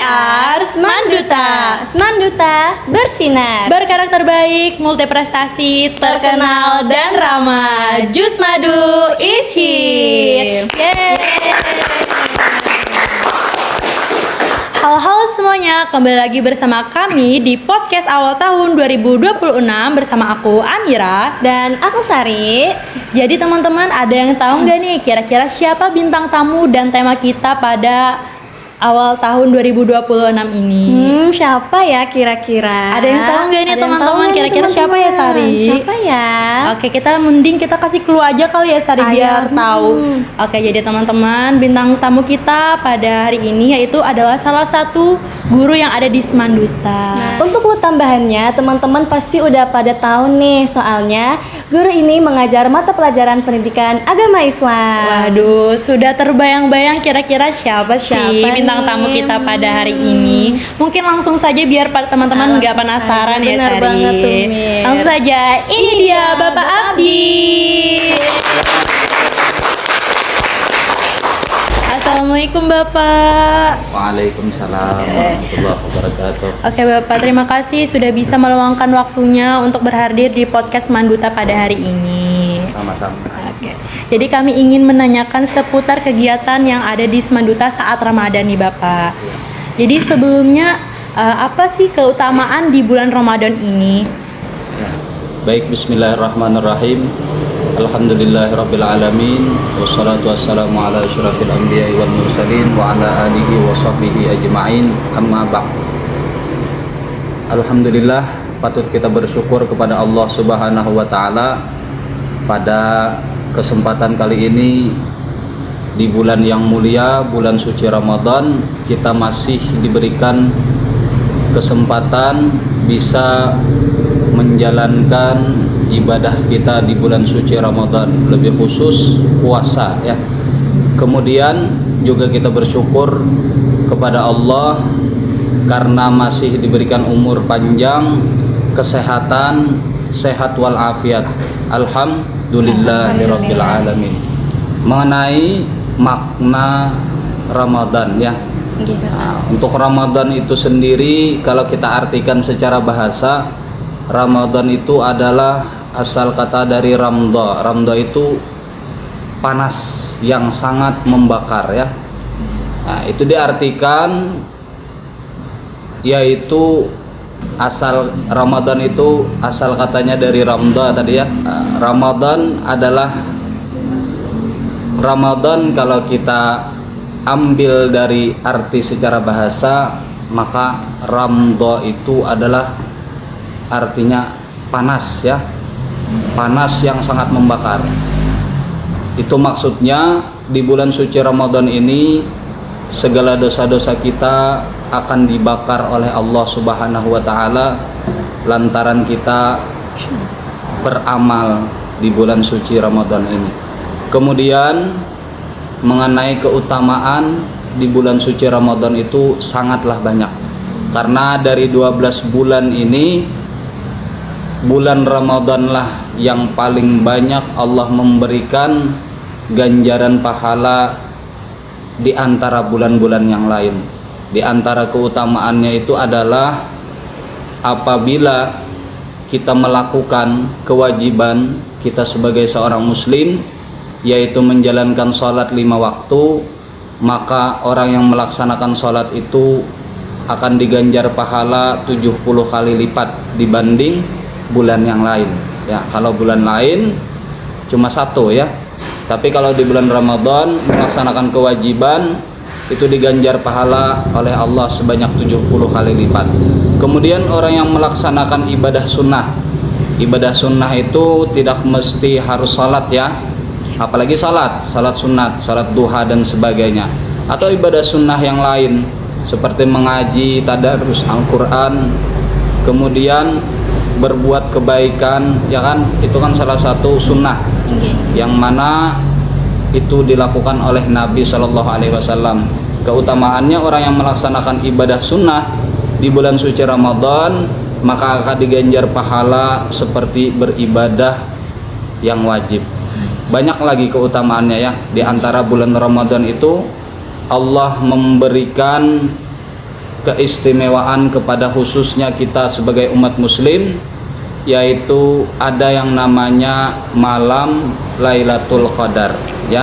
are Semanduta bersinar, berkarakter baik, multiprestasi, terkenal dan ramah. Jus Madu is here. Halo semuanya, kembali lagi bersama kami di podcast awal tahun 2026 bersama aku Amira dan aku Sari. Jadi teman-teman, ada yang tahu nggak nih kira-kira siapa bintang tamu dan tema kita pada awal tahun 2026 ini? Siapa ya kira-kira? Ada yang tahu nggak nih teman-teman? Kira-kira siapa ya, Sari? Siapa ya? Oke, kita kasih clue aja kali ya, Sari, biar tahu. Oke, jadi teman-teman, bintang tamu kita pada hari ini yaitu adalah salah satu guru yang ada di Semanduta. Untuk clue tambahannya, teman-teman pasti udah pada tahu nih, soalnya guru ini mengajar mata pelajaran pendidikan agama Islam. Waduh, sudah terbayang-bayang kira-kira siapa sih bintang tamu kita pada hari ini? Mungkin langsung saja biar teman-teman nggak penasaran ya, bener Sari. banget tuh, Mir. Langsung saja, ini dia Bapak Abdi. Assalamualaikum Bapak. Waalaikumsalam warahmatullahi wabarakatuh. Oke Bapak, terima kasih sudah bisa meluangkan waktunya untuk berhadir di podcast Manduta pada hari ini. Sama-sama. Oke. Jadi kami ingin menanyakan seputar kegiatan yang ada di Semanduta saat Ramadan nih Bapak. Jadi sebelumnya apa sih keutamaan di bulan Ramadan ini? Baik, bismillahirrahmanirrahim. Alhamdulillahirabbil alamin wassalatu wassalamu ala asyrafil anbiya'i wal mursalin wa ala alihi wa sahbihi ajma'in. Amma ba'd. Alhamdulillah, patut kita bersyukur kepada Allah Subhanahu wa taala pada kesempatan kali ini di bulan yang mulia, bulan suci Ramadan, kita masih diberikan kesempatan bisa menjalankan ibadah kita di bulan suci Ramadan, lebih khusus puasa ya. Kemudian juga kita bersyukur kepada Allah karena masih diberikan umur panjang, kesehatan, sehat walafiat. Alhamdulillahirabbil alamin. Mengenai makna Ramadan ya. Nah, untuk Ramadan itu sendiri kalau kita artikan secara bahasa, Ramadan itu adalah asal kata dari ramda. Ramda itu panas yang sangat membakar ya. Nah, itu diartikan yaitu asal Ramadan itu asal katanya dari ramda tadi ya. Ramadan adalah Ramadan kalau kita ambil dari arti secara bahasa, maka ramda itu adalah artinya panas ya, panas yang sangat membakar. Itu maksudnya di bulan suci Ramadan ini segala dosa-dosa kita akan dibakar oleh Allah Subhanahu wa taala lantaran kita beramal di bulan suci Ramadan ini. Kemudian mengenai keutamaan di bulan suci Ramadan itu sangatlah banyak. Karena dari 12 bulan ini, bulan Ramadanlah yang paling banyak Allah memberikan ganjaran pahala di antara bulan-bulan yang lain. Di antara keutamaannya itu adalah apabila kita melakukan kewajiban kita sebagai seorang muslim, yaitu menjalankan sholat 5 waktu, maka orang yang melaksanakan sholat itu akan diganjar pahala 70 kali lipat dibanding bulan yang lain ya. Kalau bulan lain cuma 1 ya, tapi kalau di bulan Ramadan melaksanakan kewajiban itu diganjar pahala oleh Allah sebanyak 70 kali lipat. Kemudian orang yang melaksanakan ibadah sunnah, ibadah sunnah itu tidak mesti harus salat ya, apalagi salat sunat, salat duha dan sebagainya, atau ibadah sunnah yang lain seperti mengaji, tadarus Al-Quran, kemudian berbuat kebaikan ya kan, itu kan salah satu sunnah yang mana itu dilakukan oleh Nabi Shallallahu Alaihi Wasallam. Keutamaannya orang yang melaksanakan ibadah sunnah di bulan suci Ramadan maka akan diganjar pahala seperti beribadah yang wajib. Banyak lagi keutamaannya ya. Di antara bulan Ramadan itu Allah memberikan keistimewaan kepada khususnya kita sebagai umat muslim, yaitu ada yang namanya malam Lailatul Qadar ya.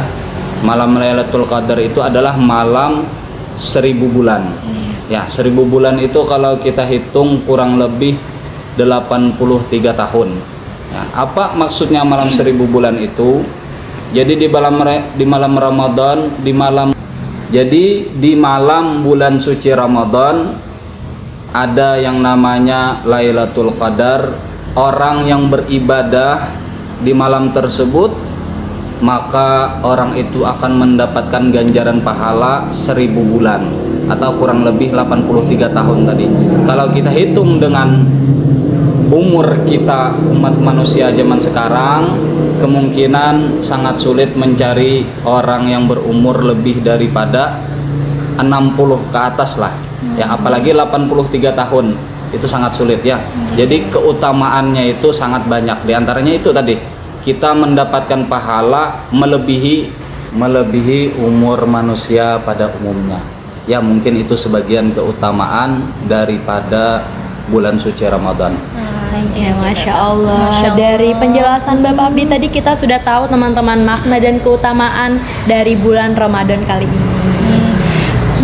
Malam Lailatul Qadar itu adalah malam 1000 bulan ya. 1000 bulan itu kalau kita hitung kurang lebih 83 tahun ya. Apa maksudnya malam 1000 bulan itu? Jadi di malam Ramadan, di malam bulan suci Ramadan ada yang namanya Lailatul Qadar. Orang yang beribadah di malam tersebut, maka orang itu akan mendapatkan ganjaran pahala 1000 bulan atau kurang lebih 83 tahun tadi. Kalau kita hitung dengan umur kita umat manusia zaman sekarang, kemungkinan sangat sulit mencari orang yang berumur lebih daripada 60 ke atas lah ya, apalagi 83 tahun itu sangat sulit ya. Jadi keutamaannya itu sangat banyak. Di antaranya itu tadi, kita mendapatkan pahala melebihi umur manusia pada umumnya ya. Mungkin itu sebagian keutamaan daripada bulan suci Ramadan. Ya, Masya Allah. Dari penjelasan Bapak Abdi tadi kita sudah tahu teman-teman makna dan keutamaan dari bulan Ramadan kali ini.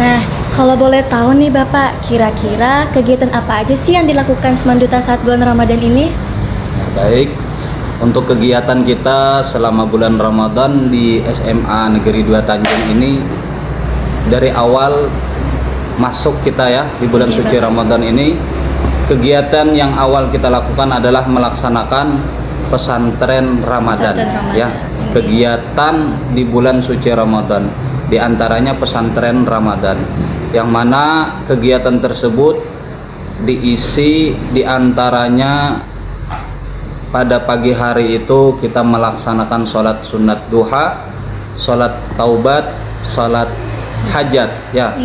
Nah, kalau boleh tahu nih Bapak, kira-kira kegiatan apa aja sih yang dilakukan Semanduta saat bulan Ramadan ini? Baik, untuk kegiatan kita selama bulan Ramadan di SMA Negeri 2 Tanjung ini, dari awal masuk kita ya di bulan suci Ramadan ini, kegiatan yang awal kita lakukan adalah melaksanakan pesantren Ramadan ya. Kegiatan di bulan suci Ramadan, di antaranya pesantren Ramadan, yang mana kegiatan tersebut diisi di antaranya pada pagi hari itu kita melaksanakan sholat sunat duha, sholat taubat, sholat hajat ya.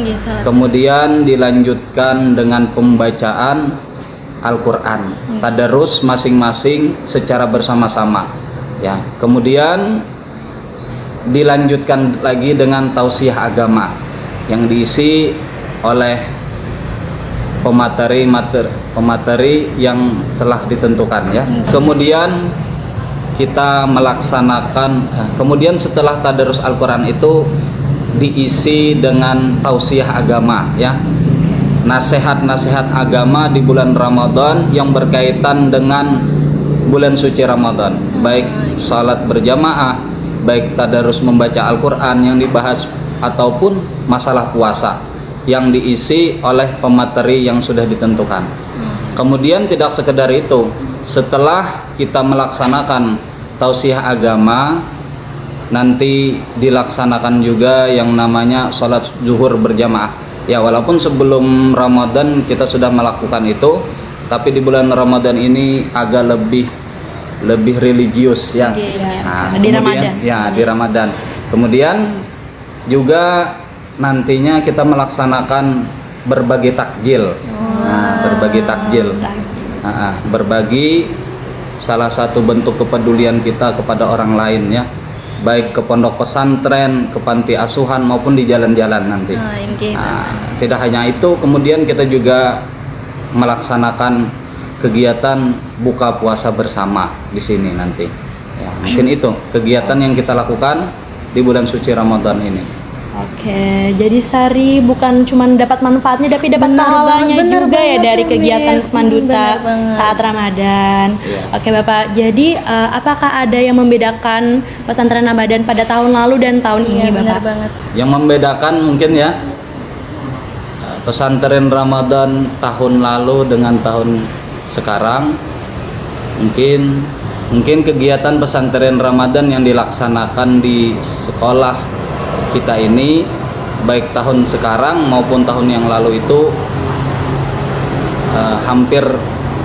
Kemudian dilanjutkan dengan pembacaan Al-Quran, tadarus masing-masing secara bersama-sama ya. Kemudian dilanjutkan lagi dengan tausiah agama yang diisi oleh pemateri yang telah ditentukan ya. Kemudian kita melaksanakan, kemudian setelah tadarus Al-Quran itu diisi dengan tausiah agama ya, nasihat-nasihat agama di bulan Ramadan yang berkaitan dengan bulan suci Ramadan, baik salat berjamaah, baik tadarus membaca Al-Quran yang dibahas, ataupun masalah puasa yang diisi oleh pemateri yang sudah ditentukan. Kemudian tidak sekedar itu, setelah kita melaksanakan tausiah agama, nanti dilaksanakan juga yang namanya sholat zuhur berjamaah ya. Walaupun sebelum Ramadan kita sudah melakukan itu, tapi di bulan Ramadan ini agak lebih religius ya. Nah, di Ramadan ya, di Ramadan. Kemudian juga nantinya kita melaksanakan berbagi takjil. Nah, berbagi takjil, berbagi salah satu bentuk kepedulian kita kepada orang lain ya, baik ke pondok pesantren, ke panti asuhan, maupun di jalan-jalan nanti. Tidak hanya itu, kemudian kita juga melaksanakan kegiatan buka puasa bersama di sini nanti ya. Mungkin itu kegiatan yang kita lakukan di bulan suci Ramadan ini. Oke, jadi Sari bukan cuma dapat manfaatnya tapi dapat pahalanya juga ya dari kegiatan Semanduta saat Ramadan. Oke Bapak, jadi apakah ada yang membedakan pesantren Ramadan pada tahun lalu dan tahun ini Bapak? Yang membedakan mungkin ya, pesantren Ramadan tahun lalu dengan tahun sekarang, mungkin kegiatan pesantren Ramadan yang dilaksanakan di sekolah kita ini, baik tahun sekarang maupun tahun yang lalu itu hampir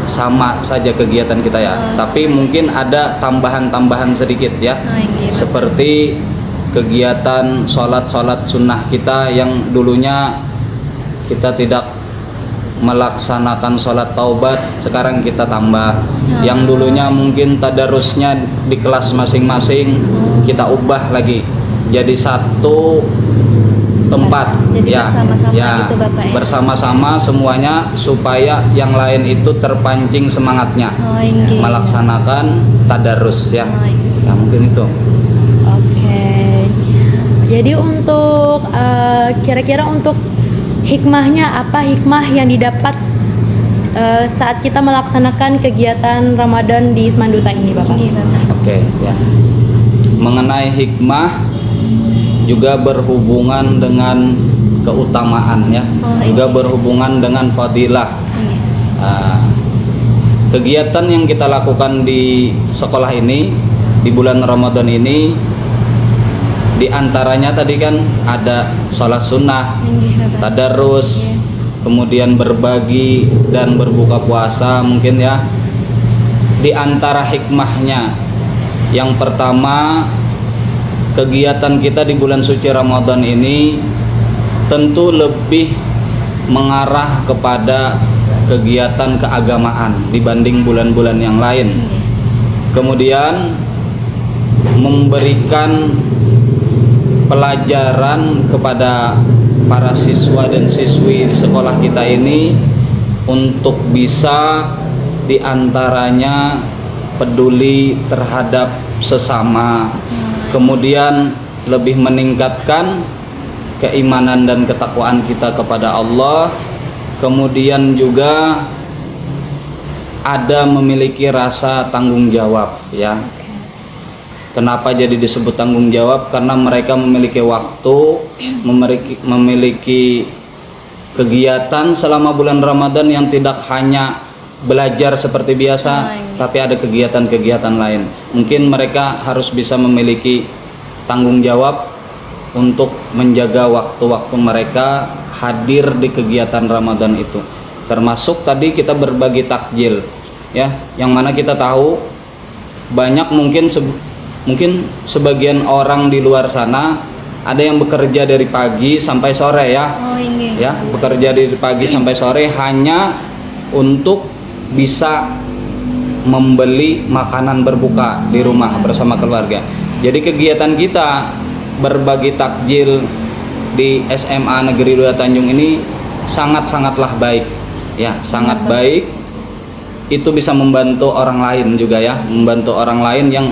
sama saja kegiatan kita ya. Tapi mungkin ada tambahan-tambahan sedikit ya, seperti kegiatan sholat sunnah kita yang dulunya kita tidak melaksanakan sholat taubat, sekarang kita tambah. Yang dulunya mungkin tadarusnya di kelas masing-masing, kita ubah lagi jadi satu tempat. Jadi bersama-sama gitu, Bapak, ya? Bersama-sama semuanya supaya yang lain itu terpancing semangatnya Oh, inggih. melaksanakan tadarus ya. Oh, inggih. Ya mungkin itu. Oke. Jadi untuk kira-kira untuk hikmahnya apa, hikmah yang didapat saat kita melaksanakan kegiatan Ramadan di Semanduta ini, Bapak? Inggih, Bapak. Oke, ya. Mengenai hikmah juga berhubungan dengan keutamaan ya. Oh, Juga iya. berhubungan dengan fadilah. Inggih. Kegiatan yang kita lakukan di sekolah ini di bulan Ramadan ini, di antaranya tadi kan ada sholat sunnah, Inggih, Bapak. tadarus, Iya. kemudian berbagi dan berbuka puasa mungkin ya. Di antara hikmahnya, yang pertama, kegiatan kita di bulan suci Ramadan ini tentu lebih mengarah kepada kegiatan keagamaan dibanding bulan-bulan yang lain. Inggih. Kemudian memberikan pelajaran kepada para siswa dan siswi di sekolah kita ini untuk bisa diantaranya peduli terhadap sesama, kemudian lebih meningkatkan keimanan dan ketakwaan kita kepada Allah, kemudian juga ada memiliki rasa tanggung jawab ya. Kenapa jadi disebut tanggung jawab? Karena mereka memiliki waktu, memiliki kegiatan selama bulan Ramadan yang tidak hanya belajar seperti biasa, tapi ada kegiatan-kegiatan lain. Mungkin mereka harus bisa memiliki tanggung jawab untuk menjaga waktu-waktu mereka hadir di kegiatan Ramadan itu. Termasuk tadi kita berbagi takjil, ya, yang mana kita tahu banyak mungkin sebagian orang di luar sana ada yang bekerja dari pagi sampai sore ya. Oh, inggih. Ya, bekerja dari pagi sampai sore hanya untuk bisa membeli makanan berbuka di rumah bersama keluarga. Jadi kegiatan kita berbagi takjil di SMA Negeri 2 Tanjung ini sangat-sangatlah baik. Ya, sangat baik. Itu bisa membantu orang lain juga ya, membantu orang lain yang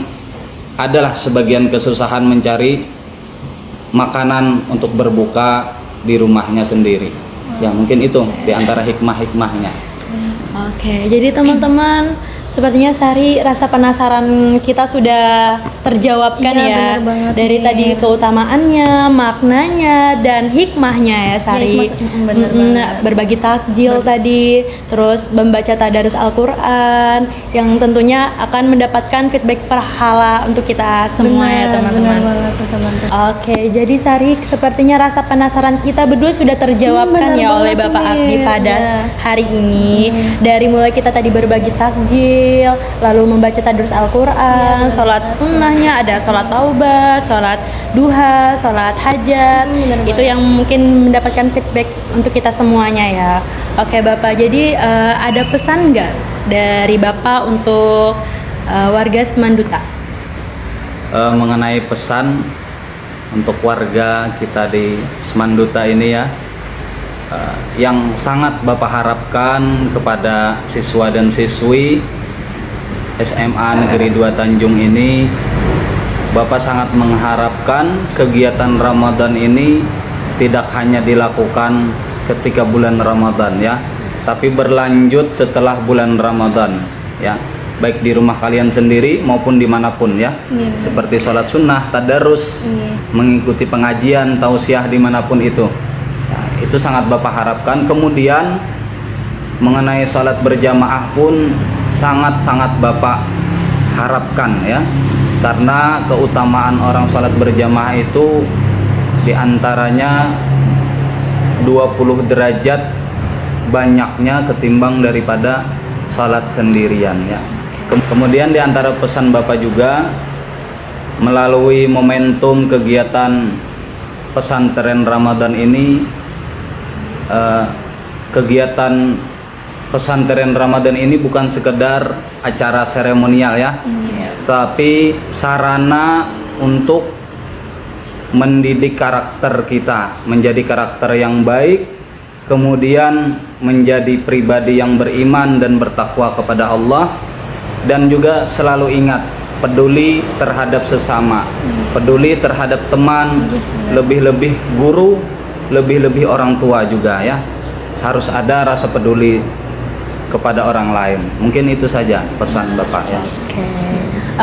adalah sebagian kesusahan mencari makanan untuk berbuka di rumahnya sendiri. Ya, mungkin itu di antara hikmah-hikmahnya. Oke, jadi teman-teman, sepertinya Sari rasa penasaran kita sudah terjawabkan Iya, ya. benar banget Dari nih. tadi keutamaannya, maknanya, dan hikmahnya ya Sari. Ya, benar banget. Berbagi takjil tadi, terus membaca tadarus Al-Quran, yang tentunya akan mendapatkan feedback pahala untuk kita semua ya Benar teman-teman. banget tuh, teman-teman. Oke, jadi Sari, sepertinya rasa penasaran kita berdua sudah terjawabkan Benar ya oleh banget Bapak nih. Abdi pada Ya. hari ini. Dari mulai kita tadi berbagi takjil, lalu membaca tadarus Al-Quran, sholat sunnahnya, ada sholat taubah, sholat duha, sholat hajat. Benar Itu yang mungkin mendapatkan feedback untuk kita semuanya ya. Oke Bapak, jadi ada pesan nggak dari Bapak untuk warga Semanduta? Mengenai pesan untuk warga kita di Semanduta ini ya, yang sangat Bapak harapkan kepada siswa dan siswi SMA Negeri 2 Tanjung ini, Bapak sangat mengharapkan kegiatan Ramadan ini tidak hanya dilakukan ketika bulan Ramadan ya, tapi berlanjut setelah bulan Ramadan ya, baik di rumah kalian sendiri maupun dimanapun ya. Iya. Seperti sholat sunnah, tadarus, Iya. mengikuti pengajian, tausiah dimanapun itu. Nah, itu sangat Bapak harapkan. Kemudian mengenai sholat berjamaah pun sangat-sangat Bapak harapkan ya, karena keutamaan orang sholat berjamaah itu diantaranya 20 derajat banyaknya ketimbang daripada sholat sendirian ya. Kemudian diantara pesan Bapak juga melalui momentum kegiatan pesantren Ramadan ini, kegiatan pesantren Ramadan ini bukan sekedar acara seremonial ya, tapi sarana untuk mendidik karakter kita menjadi karakter yang baik, kemudian menjadi pribadi yang beriman dan bertakwa kepada Allah, dan juga selalu ingat peduli terhadap sesama, peduli terhadap teman, lebih-lebih guru, lebih-lebih orang tua juga ya. Harus ada rasa peduli kepada orang lain. Mungkin itu saja pesan Bapak ya.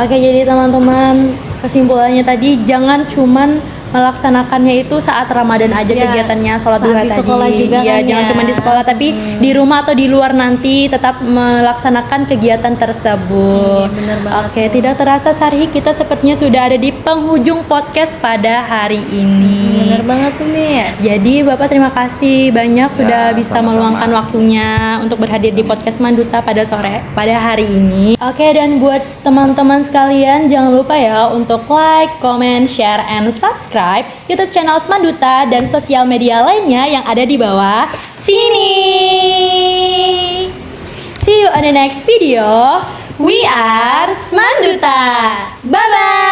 Oke, jadi teman-teman, kesimpulannya tadi jangan cuman melaksanakannya itu saat Ramadan aja Ya, kegiatannya, sholat saat duha di tadi. sekolah juga Iya, kan jangan ya. cuma di sekolah, tapi di rumah atau di luar nanti tetap melaksanakan kegiatan tersebut. Iya, bener banget Oke, tuh. tidak terasa Sarhi, kita sepertinya sudah ada di penghujung podcast pada hari ini. Bener banget tuh Mi. Jadi Bapak terima kasih banyak sudah bisa sama-sama. meluangkan waktunya untuk berhadir di podcast Manduta pada hari ini. Oke, dan buat teman-teman sekalian jangan lupa ya untuk like, comment, share, and subscribe YouTube channel Manduta dan sosial media lainnya yang ada di bawah sini. See you on the next video. We are Manduta. Bye bye.